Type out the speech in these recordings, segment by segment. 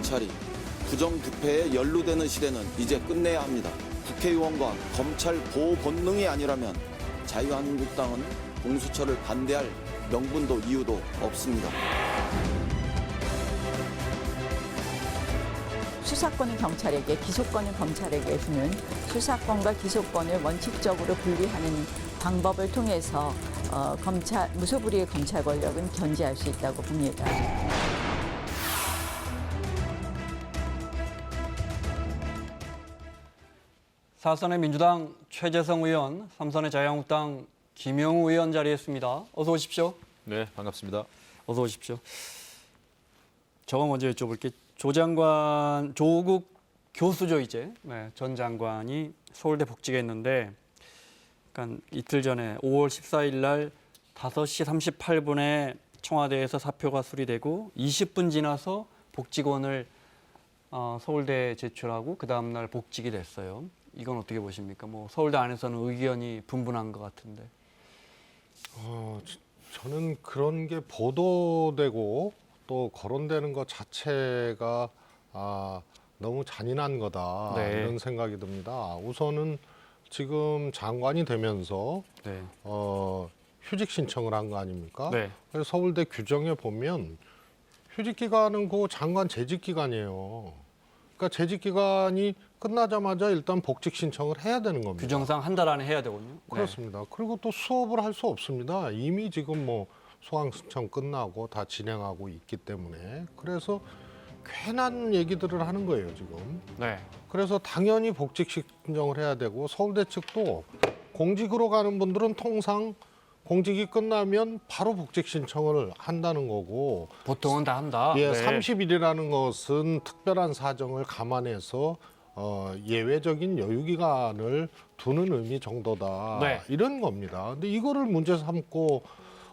경찰이 부정부패에 연루되는 시대는 이제 끝내야 합니다. 국회의원과 검찰 보호 본능이 아니라면 자유한국당은 공수처를 반대할 명분도 이유도 없습니다. 수사권은 경찰에게, 기소권은 검찰에게 주는 수사권과 기소권을 원칙적으로 분리하는 방법을 통해서 무소불위의 검찰 권력은 견제할 수 있다고 봅니다. 사선의 민주당 최재성 의원, 삼선의 자유한국당 김영우 의원 자리했습니다. 어서 오십시오. 네, 반갑습니다. 어서 오십시오. 저거 먼저 여쭤볼게요. 조국 교수죠 이제 전 장관이 서울대 복직에 했는데, 그러니까 이틀 전에 5월 14일 날 5시 38분에 청와대에서 사표가 수리되고 20분 지나서 복직원을 서울대에 제출하고 그 다음 날 복직이 됐어요. 이건 어떻게 보십니까? 뭐 서울대 안에서는 의견이 분분한 것 같은데. 저는 그런 게 보도되고 또 거론되는 것 자체가 너무 잔인한 거다, 네. 이런 생각이 듭니다. 우선은 지금 장관이 되면서 네. 휴직 신청을 한 거 아닙니까? 네. 그래서 서울대 규정에 보면 휴직 기간은 그 장관 재직 기간이에요. 그러니까 재직 기간이 끝나자마자 일단 복직 신청을 해야 되는 겁니다. 규정상 한 달 안에 해야 되거든요. 네. 그렇습니다. 그리고 또 수업을 할 수 없습니다. 이미 지금 뭐 소강 신청 끝나고 다 진행하고 있기 때문에, 그래서 괜한 얘기들을 하는 거예요 지금. 네. 그래서 당연히 복직 신청을 해야 되고, 서울대 측도 공직으로 가는 분들은 통상 공직이 끝나면 바로 복직 신청을 한다는 거고, 보통은 다 한다. 예, 네. 30일이라는 것은 특별한 사정을 감안해서 예외적인 여유 기간을 두는 의미 정도다, 네. 이런 겁니다. 근데 이거를 문제 삼고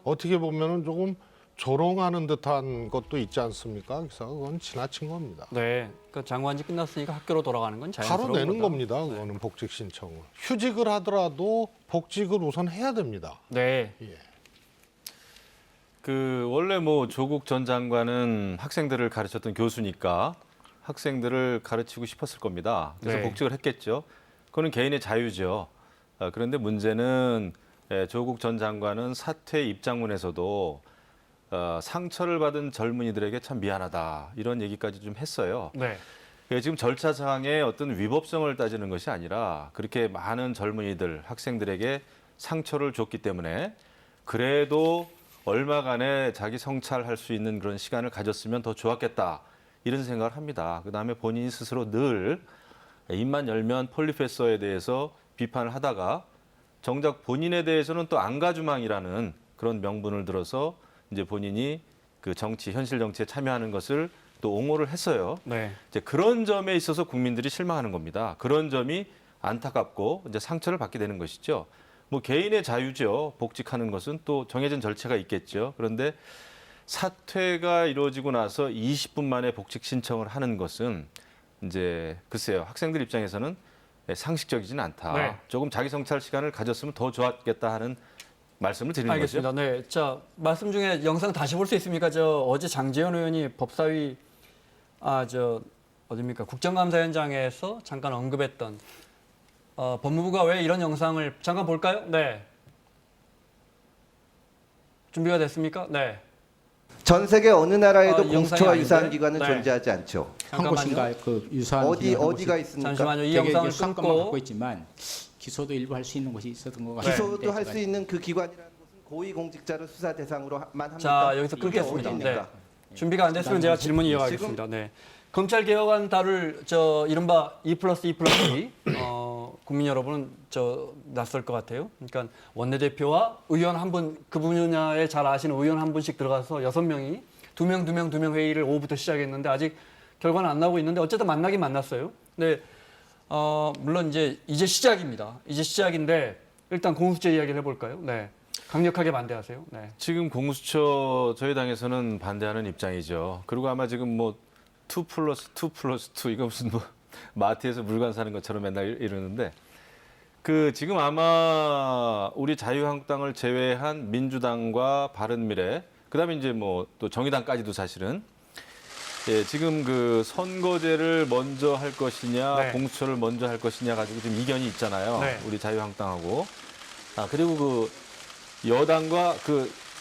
어떻게 보면은 조금 조롱하는 듯한 것도 있지 않습니까? 그래서 그건 지나친 겁니다. 네. 그러니까 장관직 끝났으니까 학교로 돌아가는 건 자연스러운 바로 내는 거다. 겁니다. 그거는 복직 신청을. 휴직을 하더라도 복직을 우선 해야 됩니다. 네. 예. 원래 뭐 조국 전 장관은 학생들을 가르쳤던 교수니까 학생들을 가르치고 싶었을 겁니다. 그래서 네. 복직을 했겠죠. 그거는 개인의 자유죠. 그런데 문제는 조국 전 장관은 사퇴 입장문에서도 상처를 받은 젊은이들에게 참 미안하다, 이런 얘기까지 좀 했어요. 네. 지금 절차상의 어떤 위법성을 따지는 것이 아니라 그렇게 많은 젊은이들, 학생들에게 상처를 줬기 때문에 그래도 얼마간에 자기 성찰할 수 있는 그런 시간을 가졌으면 더 좋았겠다, 이런 생각을 합니다. 그다음에 본인이 스스로 늘 입만 열면 폴리페서에 대해서 비판을 하다가 정작 본인에 대해서는 또 안가주망이라는 그런 명분을 들어서 이제 본인이 그 현실 정치에 참여하는 것을 또 옹호를 했어요. 네. 이제 그런 점에 있어서 국민들이 실망하는 겁니다. 그런 점이 안타깝고 이제 상처를 받게 되는 것이죠. 뭐 개인의 자유죠. 복직하는 것은 또 정해진 절차가 있겠죠. 그런데 사퇴가 이루어지고 나서 20분 만에 복직 신청을 하는 것은 이제 글쎄요, 학생들 입장에서는 상식적이지는 않다. 네. 조금 자기 성찰 시간을 가졌으면 더 좋았겠다 하는 말씀을 드리는 알겠습니다. 거죠. 네. 자, 말씀 중에 영상 다시 볼 수 있습니까? 어제 장제원 의원이 법사위 어딥니까? 국정감사 현장에서 잠깐 언급했던 법무부가 왜 이런 영상을 잠깐 볼까요? 네. 준비가 됐습니까? 네. 전 세계 어느 나라에도 이 영상이 공수처와 아닌데? 유사한 기관은 네. 존재하지 않죠. 한 곳인가요? 그 유사한 어디가 있습니까? 잠시만요. 이 되게 영상을 수사권만 끊고 갖고 있지만 기소도 일부 할 수 있는 곳이 있었던 것 같아요. 기소도 할 수 있는 그 기관이라는 것은 고위공직자를 수사 대상으로만 합니까? 자, 여기서 이게 끊겠습니다. 어디 네. 있는가? 준비가 안 됐으면 제가 질문 이어가겠습니다. 네. 검찰 개혁안 다룰 이른바 2+2+2 국민 여러분은 낯설 것 같아요. 그러니까 원내대표와 의원 한 분, 그 분야에 잘 아시는 의원 한 분씩 들어가서 6명이 두 명 회의를 오후부터 시작했는데 아직 결과는 안 나오고 있는데 어쨌든 만나긴 만났어요. 네. 물론 이제 시작입니다. 이제 시작인데 일단 공수처 이야기를 해볼까요? 네. 강력하게 반대하세요. 네. 지금 공수처 저희 당에서는 반대하는 입장이죠. 그리고 아마 지금 뭐 2+2+2 이거 무슨 뭐 마트에서 물건 사는 것처럼 맨날 이러는데 지금 아마 우리 자유한국당을 제외한 민주당과 바른미래, 그다음에 이제 뭐 또 정의당까지도 사실은 예, 지금 그 선거제를 먼저 할 것이냐, 네. 공수처를 먼저 할 것이냐 가지고 지금 이견이 있잖아요. 네. 우리 자유한국당하고. 그리고 그 여당과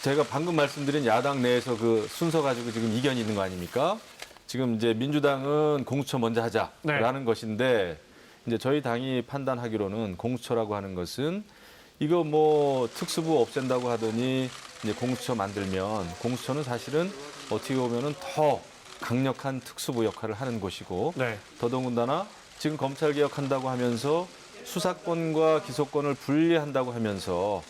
제가 방금 말씀드린 야당 내에서 그 순서 가지고 지금 이견이 있는 거 아닙니까? 지금 이제 민주당은 공수처 먼저 하자라는 네. 것인데 이제 저희 당이 판단하기로는 공수처라고 하는 것은 이거 뭐 특수부 없앤다고 하더니 이제 공수처 만들면 공수처는 사실은 어떻게 보면은 더 강력한 특수부 역할을 하는 곳이고 네. 더더군다나 지금 검찰 개혁한다고 하면서 수사권과 기소권을 분리한다고 하면서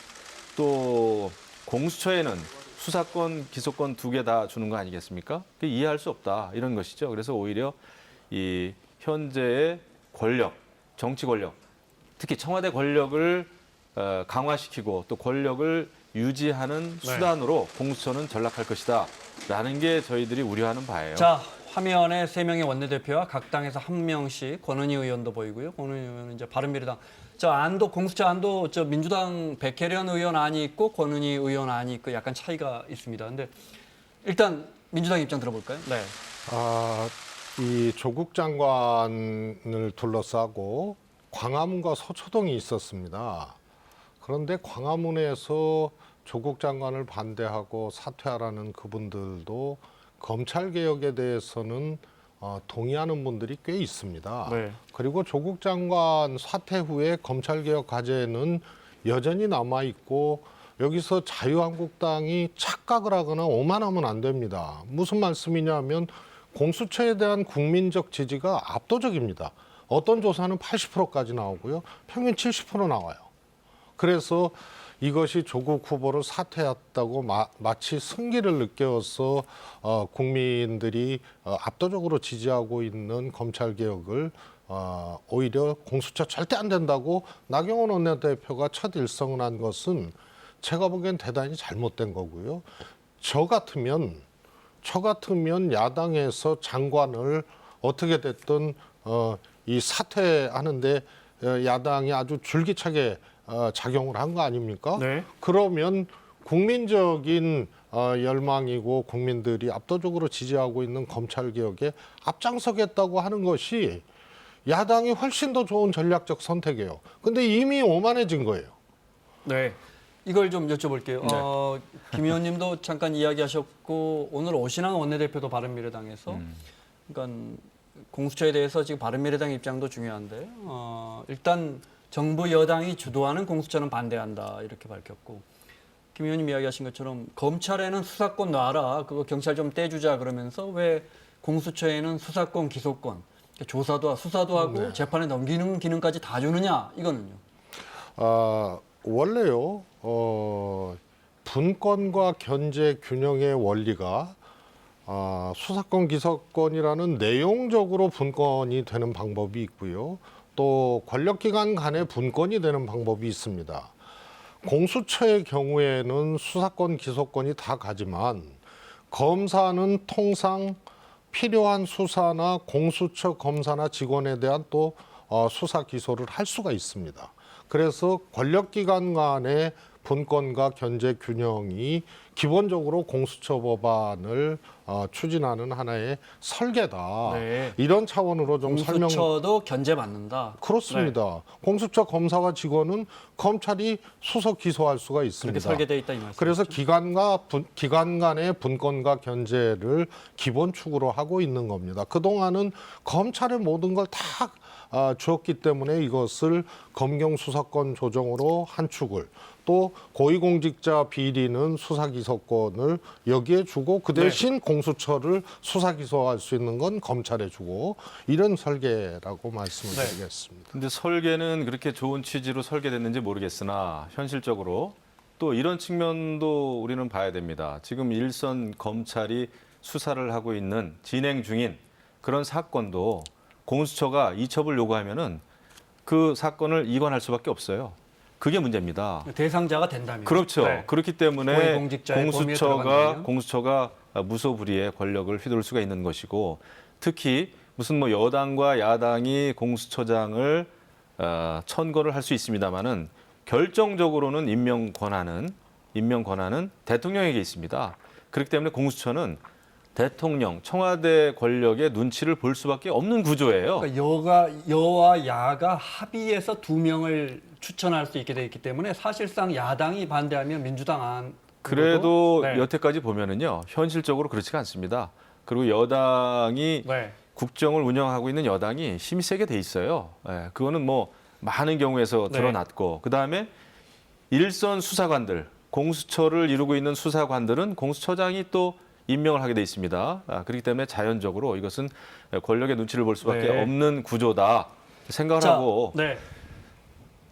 또 공수처에는 수사권, 기소권 2개 다 주는 거 아니겠습니까? 이해할 수 없다 이런 것이죠. 그래서 오히려 이 현재의 권력, 정치 권력, 특히 청와대 권력을 강화시키고 또 권력을 유지하는 네. 수단으로 공수처는 전락할 것이다라는 게 저희들이 우려하는 바예요. 자, 화면에 3명의 원내대표와 각 당에서 1명씩 권은희 의원도 보이고요. 권은희 의원은 이제 바른미래당. 공수처 안도 민주당 백혜련 의원 안이 있고 권은희 의원 안이 있고 약간 차이가 있습니다. 근데 일단 민주당 입장 들어볼까요? 네. 이 조국 장관을 둘러싸고 광화문과 서초동이 있었습니다. 그런데 광화문에서 조국 장관을 반대하고 사퇴하라는 그분들도 검찰 개혁에 대해서는 동의하는 분들이 꽤 있습니다. 네. 그리고 조국 장관 사퇴 후에 검찰 개혁 과제는 여전히 남아 있고 여기서 자유한국당이 착각을 하거나 오만하면 안 됩니다. 무슨 말씀이냐면 공수처에 대한 국민적 지지가 압도적입니다. 어떤 조사는 80%까지 나오고요. 평균 70% 나와요. 그래서 이것이 조국 후보를 사퇴했다고 마치 승기를 느껴서 국민들이 압도적으로 지지하고 있는 검찰개혁을 오히려 공수처 절대 안 된다고 나경원 원내대표가 첫 일성을 한 것은 제가 보기엔 대단히 잘못된 거고요. 저 같으면 야당에서 장관을 어떻게 됐든 이 사퇴하는데 야당이 아주 줄기차게 작용을 한 거 아닙니까? 네. 그러면 국민적인 열망이고 국민들이 압도적으로 지지하고 있는 검찰개혁에 앞장서겠다고 하는 것이 야당이 훨씬 더 좋은 전략적 선택이에요. 근데 이미 오만해진 거예요. 네. 이걸 좀 여쭤볼게요. 김 의원님도 잠깐 이야기하셨고 오늘 오신환 원내대표도 바른미래당에서 그러니까 공수처에 대해서 지금 바른미래당 입장도 중요한데 일단 정부 여당이 주도하는 공수처는 반대한다 이렇게 밝혔고 김 의원님 이야기하신 것처럼 검찰에는 수사권 놔라 그거 경찰 좀 떼주자 그러면서 왜 공수처에는 수사권 기소권 조사도 수사도 하고 재판에 넘기는 기능까지 다 주느냐 이거는요. 원래요 분권과 견제 균형의 원리가 수사권 기소권이라는 내용적으로 분권이 되는 방법이 있고요. 또 권력기관 간의 분권이 되는 방법이 있습니다. 공수처의 경우에는 수사권, 기소권이 다 가지만 검사는 통상 필요한 수사나 공수처 검사나 직원에 대한 또 수사 기소를 할 수가 있습니다. 그래서 권력기관 간의 분권과 견제 균형이 기본적으로 공수처 법안을 추진하는 하나의 설계다. 네. 이런 차원으로 좀 설명. 공수처도 견제받는다. 그렇습니다. 네. 공수처 검사와 직원은 검찰이 수석 기소할 수가 있습니다. 그렇게 설계되어 있다 이 말씀. 그래서 기관 간의 분권과 견제를 기본 축으로 하고 있는 겁니다. 그동안은 검찰의 모든 걸 다 주었기 때문에 이것을 검경 수사권 조정으로 한 축을 또 고위공직자 비리는 수사기소권을 여기에 주고 그 대신 공수처를 수사기소할 수 있는 건 검찰에 주고 이런 설계라고 말씀을 드리겠습니다. 근데 설계는 그렇게 좋은 취지로 설계됐는지 모르겠으나 현실적으로 또 이런 측면도 우리는 봐야 됩니다. 지금 일선 검찰이 수사를 하고 있는 진행 중인 그런 사건도 공수처가 이첩을 요구하면은 그 사건을 이관할 수밖에 없어요. 그게 문제입니다. 대상자가 된다면. 그렇죠. 네. 그렇기 때문에 고위공직자의 범위에 들어간다면? 공수처가 무소불위의 권력을 휘둘 수가 있는 것이고 특히 무슨 뭐 여당과 야당이 공수처장을 천거를 할 수 있습니다만은 결정적으로는 임명 권한은 대통령에게 있습니다. 그렇기 때문에 공수처는 대통령, 청와대 권력의 눈치를 볼 수밖에 없는 구조예요. 그러니까 여와 야가 합의해서 2명을 추천할 수 있게 돼 있기 때문에 사실상 야당이 반대하면 민주당 안 그래도 네. 여태까지 보면은요, 현실적으로 그렇지가 않습니다. 그리고 여당이 네. 국정을 운영하고 있는 여당이 힘이 세게 돼 있어요. 예, 그거는 뭐 많은 경우에서 네. 드러났고, 그 다음에 일선 수사관들, 공수처를 이루고 있는 수사관들은 공수처장이 또 임명을 하게 돼 있습니다. 그렇기 때문에 자연적으로 이것은 권력의 눈치를 볼 수밖에 네. 없는 구조다 생각을 자, 하고, 네.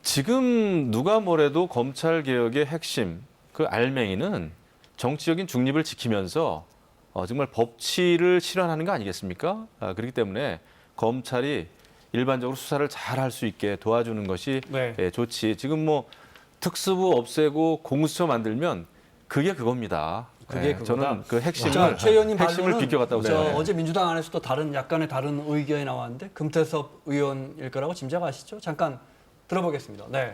지금 누가 뭐래도 검찰 개혁의 핵심 그 알맹이는 정치적인 중립을 지키면서 정말 법치를 실현하는 거 아니겠습니까? 그렇기 때문에 검찰이 일반적으로 수사를 잘 할 수 있게 도와주는 것이 네. 좋지. 지금 뭐 특수부 없애고 공수처 만들면 그게 그겁니다. 그게 그거다. 저는 그 핵심을 자, 최 의원님 핵심을 말로는 비껴갔다고 저 생각해요. 어제 민주당 안에서도 약간의 다른 의견이 나왔는데 금태섭 의원일 거라고 짐작하시죠? 잠깐 들어보겠습니다. 네.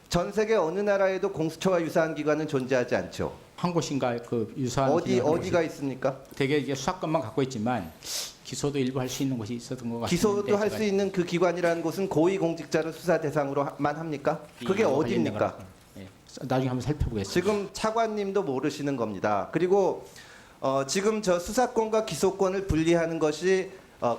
전 세계 어느 나라에도 공수처와 유사한 기관은 존재하지 않죠. 한 곳인가 그 유사한 어디가 있습니까? 되게 이게 수사권만 갖고 있지만 기소도 일부 할 수 있는 곳이 있었던 것 같은데 기소도 할 수 있는 그 기관이라는 곳은 고위공직자를 수사 대상으로만 합니까? 그게 어디입니까? 예, 나중에 한번 살펴보겠습니다. 지금 차관님도 모르시는 겁니다. 그리고 지금 저 수사권과 기소권을 분리하는 것이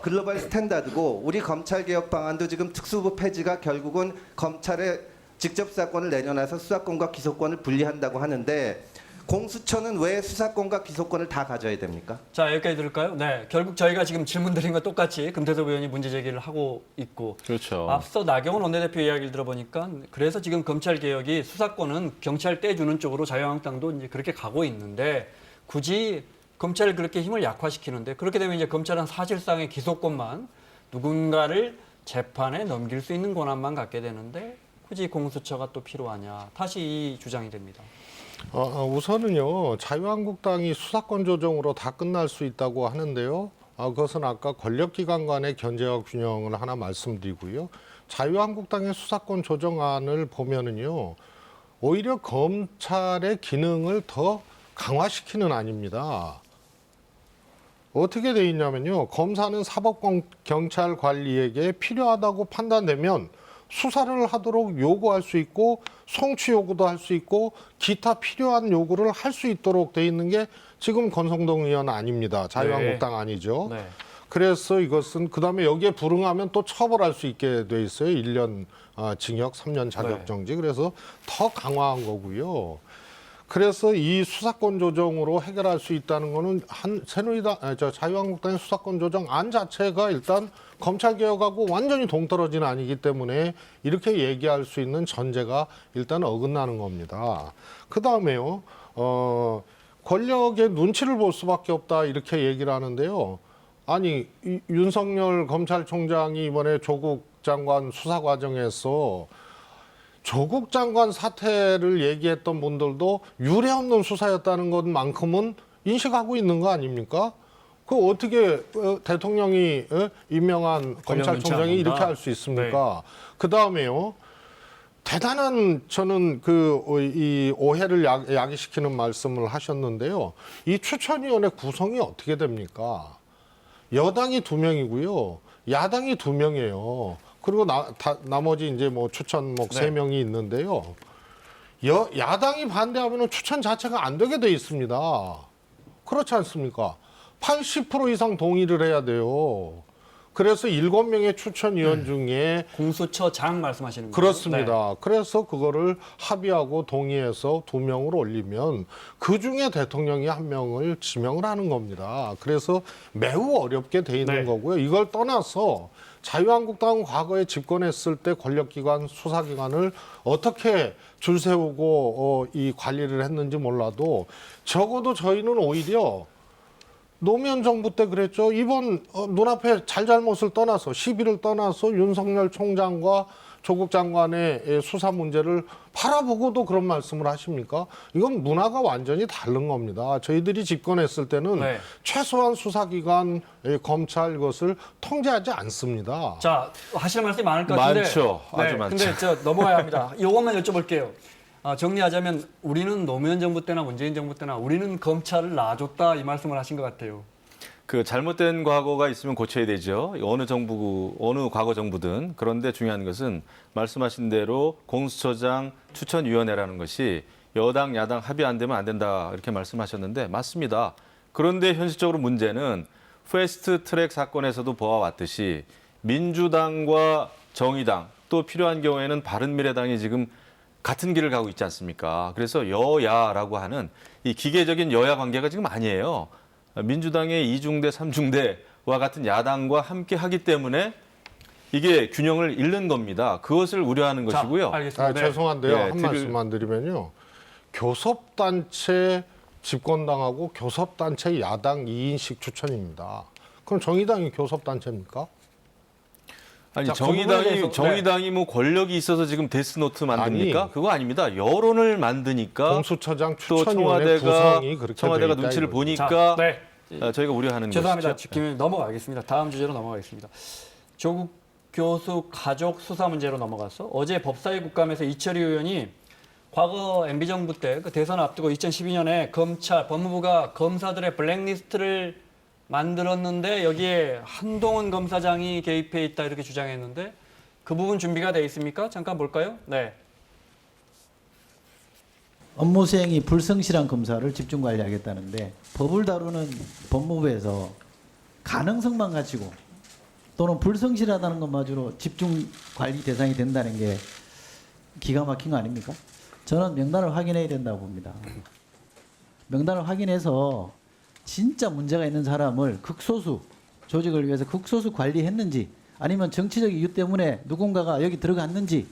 글로벌 스탠다드고 우리 검찰 개혁 방안도 지금 특수부 폐지가 결국은 검찰의 직접 수사권을 내려놔서 수사권과 기소권을 분리한다고 하는데 공수처는 왜 수사권과 기소권을 다 가져야 됩니까? 자, 여기까지 들을까요? 네. 결국 저희가 지금 질문 드린 것 똑같이 금태섭 의원이 문제 제기를 하고 있고 그렇죠. 앞서 나경원 원내대표 이야기를 들어보니까 그래서 지금 검찰 개혁이 수사권은 경찰 떼주는 쪽으로 자유한국당도 이제 그렇게 가고 있는데 굳이 검찰을 그렇게 힘을 약화시키는데 그렇게 되면 이제 검찰은 사실상의 기소권만 누군가를 재판에 넘길 수 있는 권한만 갖게 되는데 굳이 공수처가 또 필요하냐. 다시 이 주장이 됩니다. 우선은요, 자유한국당이 수사권 조정으로 다 끝날 수 있다고 하는데요. 그것은 아까 권력기관 간의 견제와 균형을 하나 말씀드리고요. 자유한국당의 수사권 조정안을 보면은요, 오히려 검찰의 기능을 더 강화시키는 안입니다. 어떻게 돼 있냐면요, 검사는 사법경찰관리에게 필요하다고 판단되면 수사를 하도록 요구할 수 있고 송치 요구도 할 수 있고 기타 필요한 요구를 할 수 있도록 돼 있는 게 지금 권성동 의원 아닙니다. 자유한국당 아니죠. 네. 그래서 이것은 그다음에 여기에 불응하면 또 처벌할 수 있게 돼 있어요. 1년 징역, 3년 자격정지. 그래서 더 강화한 거고요. 그래서 이 수사권 조정으로 해결할 수 있다는 거는 자유한국당의 수사권 조정 안 자체가 일단 검찰 개혁하고 완전히 동떨어진 아니기 때문에 이렇게 얘기할 수 있는 전제가 일단 어긋나는 겁니다. 그 다음에요, 권력의 눈치를 볼 수밖에 없다 이렇게 얘기를 하는데요. 아니 윤석열 검찰총장이 이번에 조국 장관 수사 과정에서 조국 장관 사태를 얘기했던 분들도 유례 없는 수사였다는 것만큼은 인식하고 있는 거 아닙니까? 그 어떻게 대통령이 임명한 검찰총장이 이렇게 할 수 있습니까? 네. 그 다음에요. 대단한 저는 이 오해를 야기시키는 말씀을 하셨는데요. 이 추천위원회 구성이 어떻게 됩니까? 여당이 2명이고요. 야당이 2명이에요. 그리고 나머지 이제 뭐 추천목 3명이 있는데요. 야당이 반대하면 추천 자체가 안 되게 돼 있습니다. 그렇지 않습니까? 80% 이상 동의를 해야 돼요. 그래서 7명의 추천위원 중에 공수처장 말씀하시는 거죠? 그렇습니다. 네. 그래서 그거를 합의하고 동의해서 2명을 올리면 그중에 대통령이 1명을 지명을 하는 겁니다. 그래서 매우 어렵게 돼 있는 거고요. 이걸 떠나서 자유한국당은 과거에 집권했을 때 권력기관, 수사기관을 어떻게 줄 세우고 이 관리를 했는지 몰라도 적어도 저희는 오히려 노무현 정부 때 그랬죠. 이번 눈앞에 잘잘못을 떠나서 시비를 떠나서 윤석열 총장과 조국 장관의 수사 문제를 바라보고도 그런 말씀을 하십니까? 이건 문화가 완전히 다른 겁니다. 저희들이 집권했을 때는 최소한 수사기관, 검찰 이것을 통제하지 않습니다. 자, 하실 말씀이 많을 것 같은데. 많죠. 아주 많죠. 근데 넘어가야 합니다. 이것만 여쭤볼게요. 정리하자면 우리는 노무현 정부 때나 문재인 정부 때나 우리는 검찰을 놔줬다 이 말씀을 하신 것 같아요. 그 잘못된 과거가 있으면 고쳐야 되죠. 어느 정부, 어느 과거 정부든. 그런데 중요한 것은 말씀하신 대로 공수처장 추천위원회라는 것이 여당, 야당 합의 안 되면 안 된다 이렇게 말씀하셨는데 맞습니다. 그런데 현실적으로 문제는 패스트 트랙 사건에서도 보아왔듯이 민주당과 정의당 또 필요한 경우에는 바른미래당이 지금 같은 길을 가고 있지 않습니까? 그래서 여야라고 하는 이 기계적인 여야 관계가 지금 아니에요. 민주당의 2중대, 3중대와 같은 야당과 함께 하기 때문에 이게 균형을 잃는 겁니다. 그것을 우려하는 것이고요. 알겠습니다. 네. 죄송한데요. 네, 한 말씀만 드리면요. 교섭단체 집권당하고 교섭단체 야당 2인씩 추천입니다. 그럼 정의당이 교섭단체입니까? 아니 자, 그 부분에 대해서, 정의당이 뭐 권력이 있어서 지금 데스노트 만듭니까? 아니, 그거 아닙니다. 여론을 만드니까 공수처장 또 추천위원회 구성이 그렇게 청와대가 돼 있다 눈치를 이거죠. 보니까 네. 저희가 우려하는 죄송합니다. 것이죠. 지금 넘어가겠습니다. 다음 주제로 넘어가겠습니다. 조국 교수 가족 수사 문제로 넘어가서 어제 법사위 국감에서 이철희 의원이 과거 MB 정부 때 그 대선 앞두고 2012년에 검찰 법무부가 검사들의 블랙리스트를 만들었는데 여기에 한동훈 검사장이 개입해 있다 이렇게 주장했는데 그 부분 준비가 돼 있습니까? 잠깐 볼까요? 네. 업무 수행이 불성실한 검사를 집중 관리하겠다는데 법을 다루는 법무부에서 가능성만 가지고 또는 불성실하다는 것마저로 집중 관리 대상이 된다는 게 기가 막힌 거 아닙니까? 저는 명단을 확인해야 된다고 봅니다. 명단을 확인해서 진짜 문제가 있는 사람을 극소수 조직을 위해서 극소수 관리했는지 아니면 정치적 이유 때문에 누군가가 여기 들어갔는지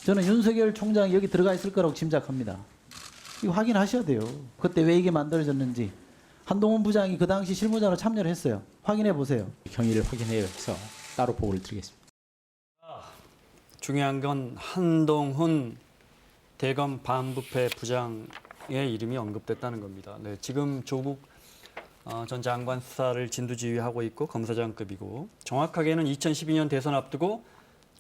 저는 윤석열 총장이 여기 들어가 있을 거라고 짐작합니다. 이거 확인하셔야 돼요. 그때 왜 이게 만들어졌는지. 한동훈 부장이 그 당시 실무자로 참여를 했어요. 확인해 보세요. 경위를 확인해서 따로 보고를 드리겠습니다. 중요한 건 한동훈 대검 반부패 부장의 이름이 언급됐다는 겁니다. 네, 지금 조국 전 장관 수사를 진두지휘하고 있고 검사장급이고 정확하게는 2012년 대선 앞두고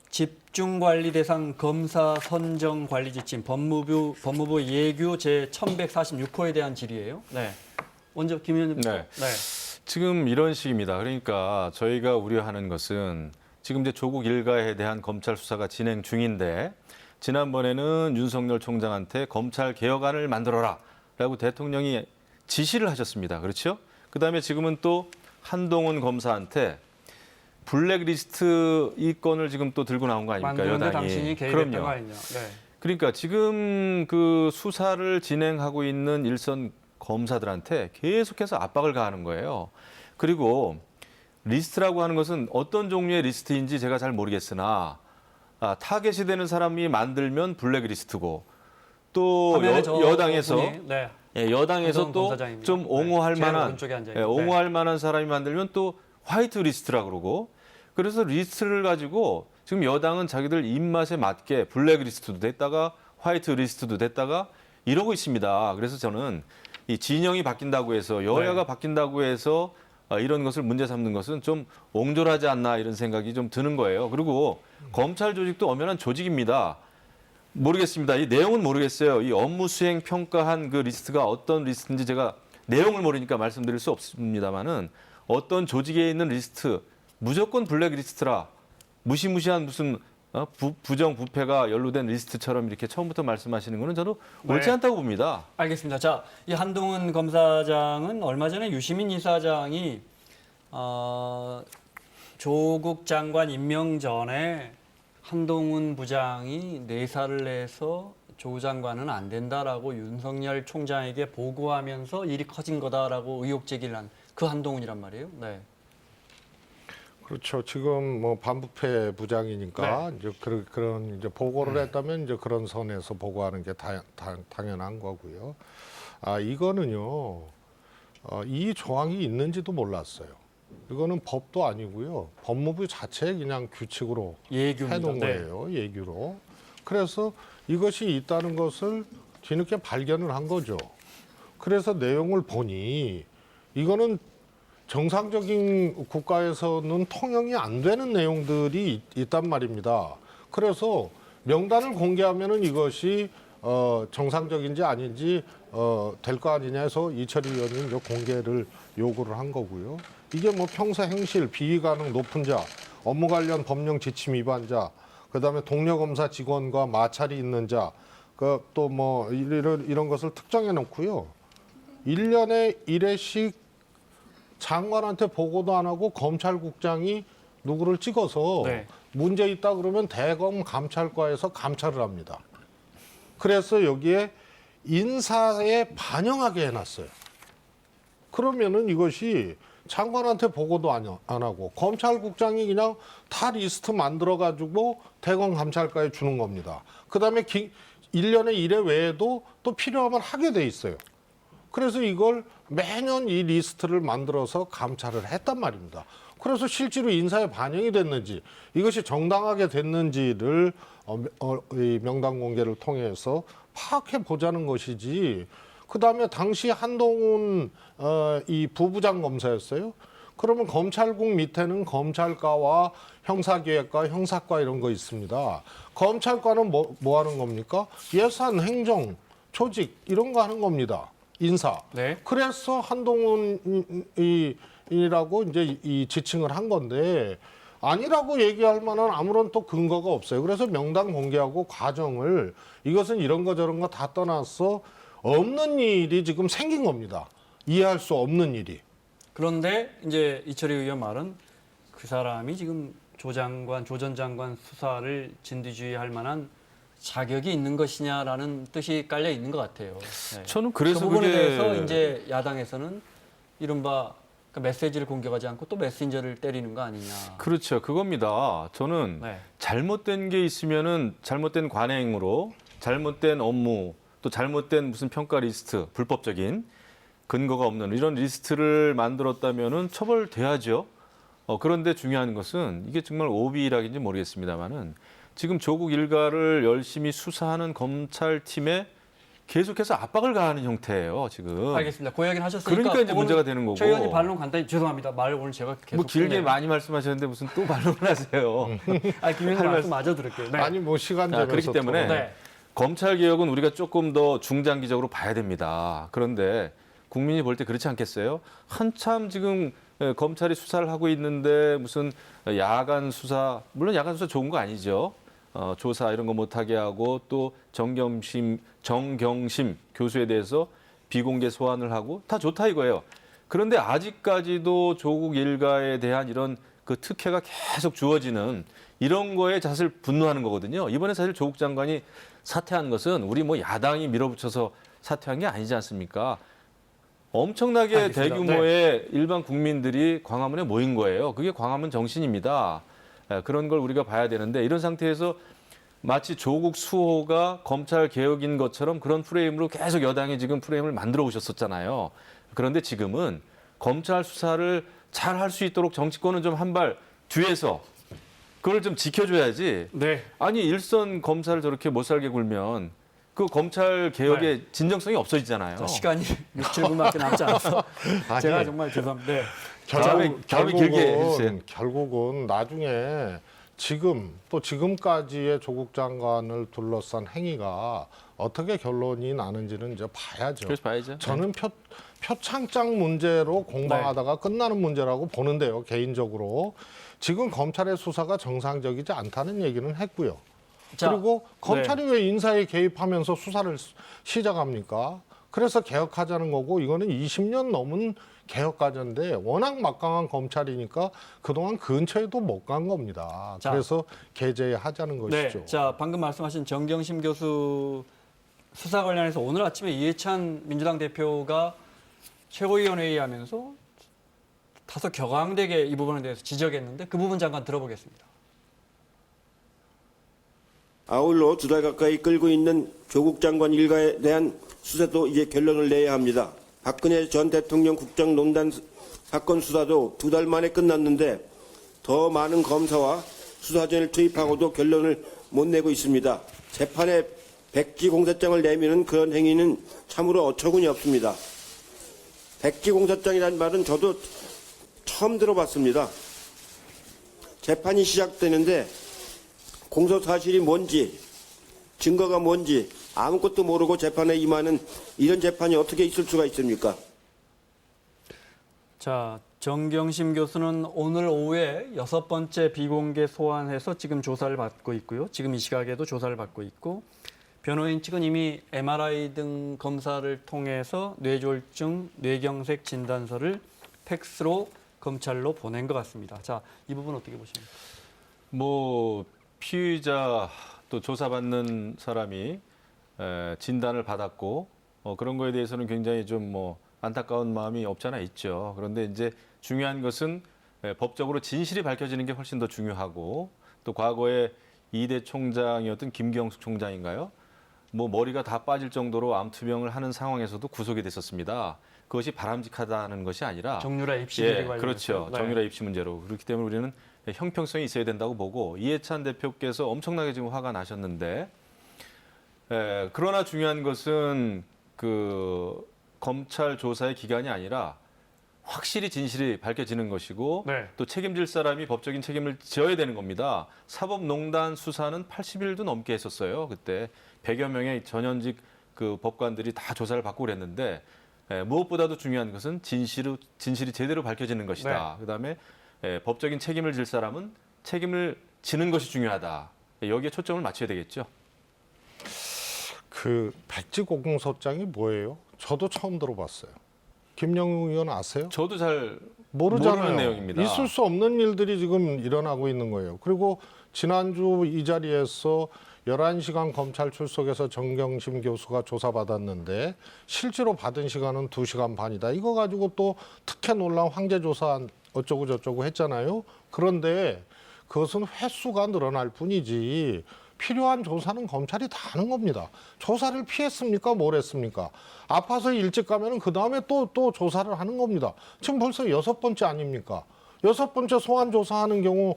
집중관리 대상 검사 선정 관리 지침 법무부 예규 제 1146호에 대한 질의예요. 네. 먼저 김 의원님. 네. 네. 지금 이런 식입니다. 그러니까 저희가 우려하는 것은 지금 이제 조국 일가에 대한 검찰 수사가 진행 중인데 지난번에는 윤석열 총장한테 검찰 개혁안을 만들어라라고 대통령이 지시를 하셨습니다. 그렇죠? 그다음에 지금은 또 한동훈 검사한테 블랙리스트 이 건을 지금 또 들고 나온 거 아닙니까? 만드는데 여당이. 당신이 개입했던 그럼요. 거 아니냐. 네. 그러니까 지금 그 수사를 진행하고 있는 일선 검사들한테 계속해서 압박을 가하는 거예요. 그리고 리스트라고 하는 것은 어떤 종류의 리스트인지 제가 잘 모르겠으나 타겟이 되는 사람이 만들면 블랙리스트고 또 화면에 저 여당에서 분이, 네. 여당에서 한동훈 또 검사장입니다. 좀 옹호할 제일 만한 오른쪽에 앉아 있는. 옹호할 만한 사람이 만들면 또 화이트 리스트라 그러고 그래서 리스트를 가지고 지금 여당은 자기들 입맛에 맞게 블랙리스트도 됐다가 화이트 리스트도 됐다가 이러고 있습니다. 그래서 저는 이 진영이 바뀐다고 해서 여야가 바뀐다고 해서 이런 것을 문제 삼는 것은 좀 옹졸하지 않나 이런 생각이 좀 드는 거예요. 그리고 검찰 조직도 엄연한 조직입니다. 모르겠습니다. 이 내용은 모르겠어요. 이 업무 수행 평가한 그 리스트가 어떤 리스트인지 제가 내용을 모르니까 말씀드릴 수 없습니다만은 어떤 조직에 있는 리스트 무조건 블랙리스트라 무시무시한 무슨 부정 부패가 연루된 리스트처럼 이렇게 처음부터 말씀하시는 거는 저도 옳지 네. 않다고 봅니다. 알겠습니다. 자, 이 한동훈 검사장은 얼마 전에 유시민 이사장이 조국 장관 임명 전에 한동훈 부장이 내사를 해서 조 장관은 안 된다라고 윤석열 총장에게 보고하면서 일이 커진 거다라고 의혹 제기를 한 그 한동훈이란 말이에요. 네. 그렇죠. 지금 뭐 반부패 부장이니까 이제 그런 이제 보고를 했다면 이제 그런 선에서 보고하는 게 당연한 거고요. 이거는요. 이 조항이 있는지도 몰랐어요. 이거는 법도 아니고요. 법무부 자체 그냥 규칙으로 예규입니다. 해놓은 네. 거예요. 예규로. 그래서 이것이 있다는 것을 뒤늦게 발견을 한 거죠. 그래서 내용을 보니 이거는 정상적인 국가에서는 통용이 안 되는 내용들이 있단 말입니다. 그래서 명단을 공개하면은 이것이 정상적인지 아닌지 될 거 아니냐 해서 이철희 의원이 이제 공개를 요구를 한 거고요. 이게 뭐 평소 행실, 비위 가능 높은 자, 업무 관련 법령 지침 위반자, 그다음에 동료 검사 직원과 마찰이 있는 자, 또 뭐 이런 것을 특정해 놓고요. 1년에 1회씩 장관한테 보고도 안 하고 검찰국장이 누구를 찍어서 네. 문제 있다 그러면 대검 감찰과에서 감찰을 합니다. 그래서 여기에 인사에 반영하게 해놨어요. 그러면은 이것이 장관한테 보고도 안 하고 검찰국장이 그냥 다 리스트 만들어가지고 대검 감찰과에 주는 겁니다. 그다음에 1년에 1회 외에도 또 필요하면 하게 돼 있어요. 그래서 이걸 매년 이 리스트를 만들어서 감찰을 했단 말입니다. 그래서 실제로 인사에 반영이 됐는지 이것이 정당하게 됐는지를 이 명단 공개를 통해서 파악해 보자는 것이지. 그다음에 당시 한동훈 이 부부장 검사였어요. 그러면 검찰국 밑에는 검찰과와 형사기획과 형사과 이런 거 있습니다. 검찰과는 뭐 하는 겁니까? 예산, 행정, 조직 이런 거 하는 겁니다. 인사. 네. 그래서 한동훈이라고 이제 이 지칭을 한 건데 아니라고 얘기할 만한 아무런 또 근거가 없어요. 그래서 명단 공개하고 과정을 이것은 이런 거 저런 거 다 떠나서 없는 일이 지금 생긴 겁니다. 이해할 수 없는 일이. 그런데 이제 이철희 의원 말은 그 사람이 지금 조 전 장관 수사를 진두지휘할 만한 자격이 있는 것이냐라는 뜻이 깔려 있는 것 같아요. 네. 저는 그래서 그 부분에 그게 대해서 이제 야당에서는 이른바 그 메시지를 공개하지 않고 또 메신저를 때리는 거 아니냐. 그렇죠. 그겁니다. 저는 네. 잘못된 게 있으면은 잘못된 관행으로 잘못된 업무 또 잘못된 무슨 평가 리스트 불법적인 근거가 없는 이런 리스트를 만들었다면은 처벌돼야죠. 그런데 중요한 것은 이게 정말 오비락인지 모르겠습니다만은 지금 조국 일가를 열심히 수사하는 검찰팀에 계속해서 압박을 가하는 형태예요, 지금. 알겠습니다. 그 이야기는 하셨으니까. 그러니까 이제 문제가 되는 거고. 최 의원님 반론 간단히 죄송합니다. 말 오늘 제가 계속 뭐 길게 끊네요. 많이 말씀하셨는데 무슨 또 반론을 하세요. 김 의원님 말씀 마저 들을게요. 네. 아니 뭐 시간 되면서 그렇기 때문에 또. 네. 검찰 개혁은 우리가 조금 더 중장기적으로 봐야 됩니다. 그런데 국민이 볼 때 그렇지 않겠어요? 한참 지금 검찰이 수사를 하고 있는데 무슨 야간 수사, 물론 야간 수사 좋은 거 아니죠. 조사 이런 거 못하게 하고 또 정경심 교수에 대해서 비공개 소환을 하고 다 좋다 이거예요. 그런데 아직까지도 조국 일가에 대한 이런 그 특혜가 계속 주어지는 이런 거에 사실 분노하는 거거든요. 이번에 사실 조국 장관이 사퇴한 것은 우리 뭐 야당이 밀어붙여서 사퇴한 게 아니지 않습니까? 엄청나게 알겠습니다. 대규모의 일반 국민들이 광화문에 모인 거예요. 그게 광화문 정신입니다. 그런 걸 우리가 봐야 되는데 이런 상태에서 마치 조국 수호가 검찰 개혁인 것처럼 그런 프레임으로 계속 여당이 지금 프레임을 만들어 오셨었잖아요. 그런데 지금은 검찰 수사를 잘 할 수 있도록 정치권은 좀 한 발 뒤에서 그걸 좀 지켜줘야지. 네. 아니 일선 검사를 저렇게 못 살게 굴면 그 검찰 개혁의 진정성이 없어지잖아요. 자, 시간이 6, 7분밖에 남지 않아서 아니, 제가 정말 죄송합니다. 네. 다음에 길게 해주세요. 결국은 나중에 지금까지의 조국 장관을 둘러싼 행위가 어떻게 결론이 나는지는 이제 봐야죠. 그래서 봐야죠. 저는 표창장 문제로 공방하다가 네. 끝나는 문제라고 보는데요, 개인적으로. 지금 검찰의 수사가 정상적이지 않다는 얘기는 했고요. 자, 그리고 검찰이 네. 왜 인사에 개입하면서 수사를 시작합니까? 그래서 개혁하자는 거고 이거는 20년 넘은 개혁 과제인데 워낙 막강한 검찰이니까 그동안 근처에도 못 간 겁니다. 자. 그래서 개재하자는 것이죠. 네. 자, 방금 말씀하신 정경심 교수 수사 관련해서 오늘 아침에 이해찬 민주당 대표가 최고위원회의 하면서 다소 격앙되게 이 부분에 대해서 지적했는데 그 부분 잠깐 들어보겠습니다. 아울러 2달 가까이 끌고 있는 조국 장관 일가에 대한 수사도 이제 결론을 내야 합니다. 박근혜 전 대통령 국정농단 사건 수사도 2달 만에 끝났는데 더 많은 검사와 수사진을 투입하고도 결론을 못 내고 있습니다. 재판에 백지 공소장을 내미는 그런 행위는 참으로 어처구니 없습니다. 백지 공소장이라는 말은 저도 처음 들어봤습니다. 재판이 시작되는데 공소 사실이 뭔지 증거가 뭔지 아무것도 모르고 재판에 임하는 이런 재판이 어떻게 있을 수가 있습니까? 자, 정경심 교수는 오늘 오후에 6번째 비공개 소환해서 지금 조사를 받고 있고요. 지금 이 시각에도 조사를 받고 있고 변호인 측은 이미 MRI 등 검사를 통해서 뇌졸중, 뇌경색 진단서를 팩스로 검찰로 보낸 것 같습니다. 자, 이 부분 어떻게 보십니까? 뭐 피의자 또 조사받는 사람이 진단을 받았고 그런 거에 대해서는 굉장히 좀 뭐 안타까운 마음이 없잖아 있죠. 그런데 이제 중요한 것은 법적으로 진실이 밝혀지는 게 훨씬 더 중요하고 또 과거에 이대 총장이었던 김경숙 총장인가요? 뭐 머리가 다 빠질 정도로 암투병을 하는 상황에서도 구속이 됐었습니다. 그것이 바람직하다는 것이 아니라 정유라 입시 비리 관련해서. 그렇죠. 네. 정유라 입시 문제로 그렇기 때문에 우리는 형평성이 있어야 된다고 보고 이해찬 대표께서 엄청나게 지금 화가 나셨는데 그러나 중요한 것은 그 검찰 조사의 기간이 아니라 확실히 진실이 밝혀지는 것이고 네. 또 책임질 사람이 법적인 책임을 져야 되는 겁니다. 사법농단 수사는 80일도 넘게 했었어요. 그때 100여 명의 전현직 그 법관들이 다 조사를 받고 그랬는데 무엇보다도 중요한 것은 진실이 제대로 밝혀지는 것이다. 네. 그다음에 법적인 책임을 질 사람은 책임을 지는 것이 중요하다. 여기에 초점을 맞춰야 되겠죠. 그 백지고공소장이 뭐예요? 저도 처음 들어봤어요. 김영우 의원 아세요? 저도 잘 모르잖아요. 모르는 내용입니다. 있을 수 없는 일들이 지금 일어나고 있는 거예요. 그리고 지난주 이 자리에서 11시간 검찰 출석해서 정경심 교수가 조사받았는데 실제로 받은 시간은 2시간 반이다. 이거 가지고 또 특혜 논란 황제조사 어쩌고 저쩌고 했잖아요. 그런데 그것은 횟수가 늘어날 뿐이지 필요한 조사는 검찰이 다 하는 겁니다. 조사를 피했습니까? 뭘 했습니까? 아파서 일찍 가면은 그 다음에 또 조사를 하는 겁니다. 지금 벌써 6번째 아닙니까? 6번째 소환 조사하는 경우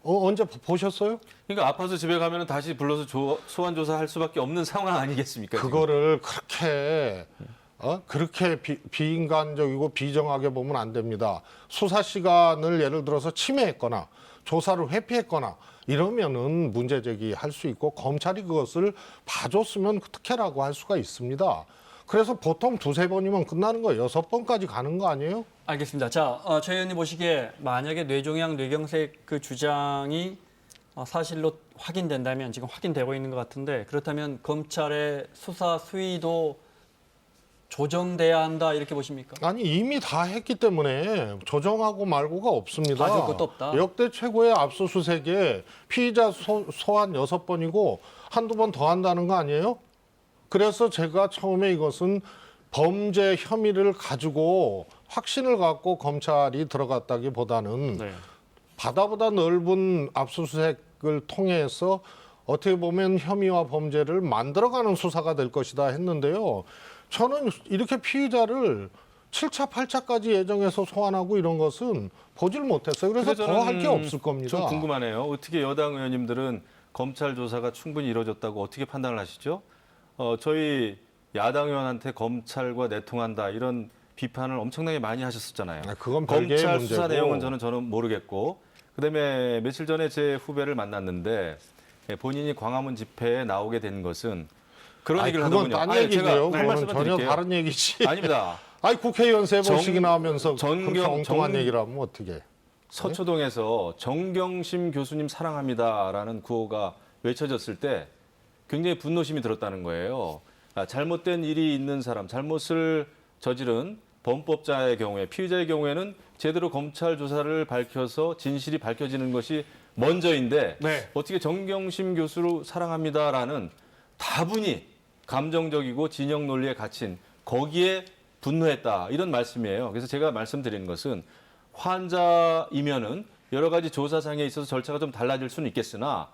언제 보셨어요? 그러니까 아파서 집에 가면 다시 불러서 소환 조사할 수밖에 없는 상황 아니겠습니까? 지금? 그거를 그렇게 비인간적이고 비정하게 보면 안 됩니다. 수사 시간을 예를 들어서 침해했거나 조사를 회피했거나 이러면은 문제 제기할 수 있고 검찰이 그것을 봐줬으면 특혜라고 할 수가 있습니다. 그래서 보통 2-3번이면 끝나는 거 6번까지 가는 거 아니에요? 알겠습니다. 자, 최 의원님 보시기에 만약에 뇌종양, 뇌경색 그 주장이 사실로 확인된다면 지금 확인되고 있는 것 같은데 그렇다면 검찰의 수사 수위도 조정돼야 한다 이렇게 보십니까? 아니 이미 다 했기 때문에 조정하고 말고가 없습니다. 가질 것도 없다. 역대 최고의 압수수색에 피의자 소환 6번이고 한두 번 더 한다는 거 아니에요? 그래서 제가 처음에 이것은 범죄 혐의를 가지고 확신을 갖고 검찰이 들어갔다기보다는 네. 바다보다 넓은 압수수색을 통해서 어떻게 보면 혐의와 범죄를 만들어가는 수사가 될 것이다 했는데요. 저는 이렇게 피의자를 7차, 8차까지 예정해서 소환하고 이런 것은 보질 못했어요. 그래서 더 할 게 없을 겁니다. 좀 궁금하네요. 어떻게 여당 의원님들은 검찰 조사가 충분히 이루어졌다고 어떻게 판단을 하시죠? 저희 야당 의원한테 검찰과 내통한다 이런 비판을 엄청나게 많이 하셨었잖아요. 그건 별개의 검찰 문제고. 수사 내용은 저는 모르겠고 그다음에 며칠 전에 제 후배를 만났는데 본인이 광화문 집회에 나오게 된 것은 그런 얘기를 그건 하더군요. 딴 얘기고요. 할 말씀을 그거는 전혀 드릴게요. 다른 얘기지. 아닙니다. 국회의원 3번씩이나 하면서 정경- 그렇게 엉뚱한 얘기를 하면 어떻게? 서초동에서 정경심 교수님 사랑합니다라는 구호가 외쳐졌을 때 굉장히 분노심이 들었다는 거예요. 잘못된 일이 있는 사람, 잘못을 저지른 범법자의 경우에, 피의자의 경우에는 제대로 검찰 조사를 밝혀서 진실이 밝혀지는 것이 먼저인데 네. 어떻게 정경심 교수를 사랑합니다라는 다분히 감정적이고 진영 논리에 갇힌 거기에 분노했다 이런 말씀이에요. 그래서 제가 말씀드리는 것은 환자이면은 여러 가지 조사상에 있어서 절차가 좀 달라질 수는 있겠으나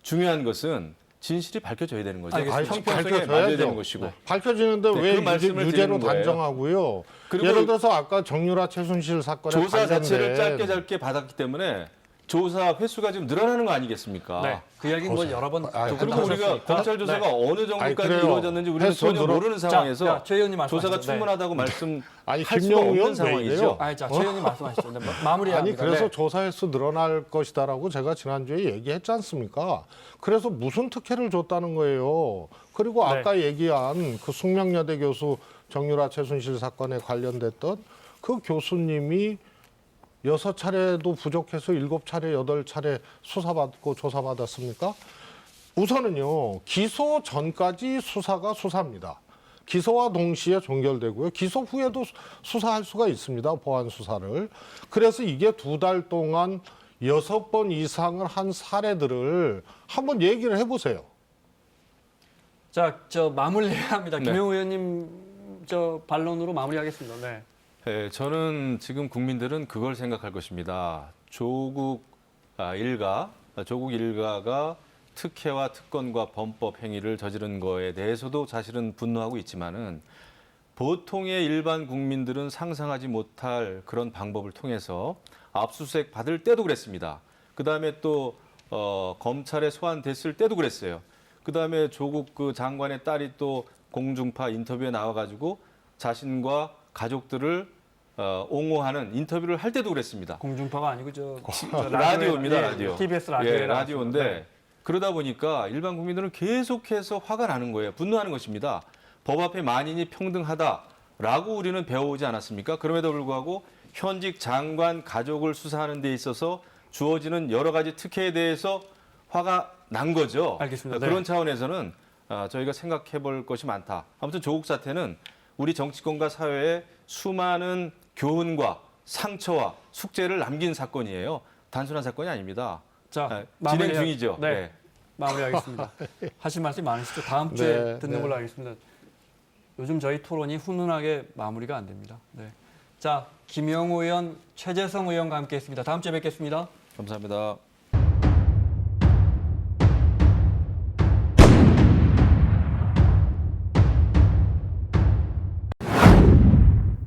중요한 것은 진실이 밝혀져야 되는 거죠. 알겠습니다. 형평성에 맞아야 되는 것이고. 밝혀지는데 네, 왜 그 말씀을 유죄로 드리는 거예요. 단정하고요? 그리고 예를 들어서 아까 정유라 최순실 사건의 조사 자체를 관련된 짧게 받았기 때문에 조사 횟수가 지금 늘어나는 거 아니겠습니까? 네. 그 이야기는 뭐 여러 번 그리고 우리가 검찰 조사가 어느 정도까지 그래요. 이루어졌는지 우리는 횟수 전혀 모르는 상황에서 자, 최 의원님 말씀하시죠. 조사가 충분하다고 말씀할 수가 김영우 없는 의원 상황이죠. 자, 최 의원님 말씀하시죠. 네, 마무리합니다. 아니 그래서 네. 조사 횟수 늘어날 것이다라고 제가 지난주에 얘기했지 않습니까? 그래서 무슨 특혜를 줬다는 거예요. 그리고 네. 아까 얘기한 그 숙명여대 교수 정유라 최순실 사건에 관련됐던 그 교수님이 6차례도 부족해서 7차례, 8차례 수사받고 조사받았습니까? 우선은요, 기소 전까지 수사가 수사입니다. 기소와 동시에 종결되고요. 기소 후에도 수사할 수가 있습니다. 보안 수사를. 그래서 이게 2달 동안 6번 이상을 한 사례들을 한번 얘기를 해보세요. 자, 저 마무리해야 합니다. 네. 김영우 의원님 저 반론으로 마무리하겠습니다. 네. 네, 저는 지금 국민들은 그걸 생각할 것입니다. 조국 일가가 특혜와 특권과 범법 행위를 저지른 거에 대해서도 사실은 분노하고 있지만은 보통의 일반 국민들은 상상하지 못할 그런 방법을 통해서 압수수색 받을 때도 그랬습니다. 그다음에 또 검찰에 소환됐을 때도 그랬어요. 그다음에 조국 그 장관의 딸이 또 공중파 인터뷰에 나와가지고 자신과 가족들을 옹호하는 인터뷰를 할 때도 그랬습니다. 공중파가 아니고 저 라디오입니다, 예, 라디오. TBS 라디오에 예, 라디오인데 나왔습니다. 그러다 보니까 일반 국민들은 계속해서 화가 나는 거예요. 분노하는 것입니다. 법 앞에 만인이 평등하다라고 우리는 배워오지 않았습니까? 그럼에도 불구하고 현직 장관 가족을 수사하는 데 있어서 주어지는 여러 가지 특혜에 대해서 화가 난 거죠. 알겠습니다. 네. 그런 차원에서는 저희가 생각해 볼 것이 많다. 아무튼 조국 사태는 우리 정치권과 사회에 수많은 교훈과 상처와 숙제를 남긴 사건이에요. 단순한 사건이 아닙니다. 자, 진행 중이죠. 네. 네. 마무리하겠습니다. 하실 말씀이 많으시죠? 다음 주에 네, 듣는 네. 걸로 하겠습니다. 요즘 저희 토론이 훈훈하게 마무리가 안 됩니다. 네. 자, 김영우 의원, 최재성 의원과 함께했습니다. 다음 주에 뵙겠습니다. 감사합니다.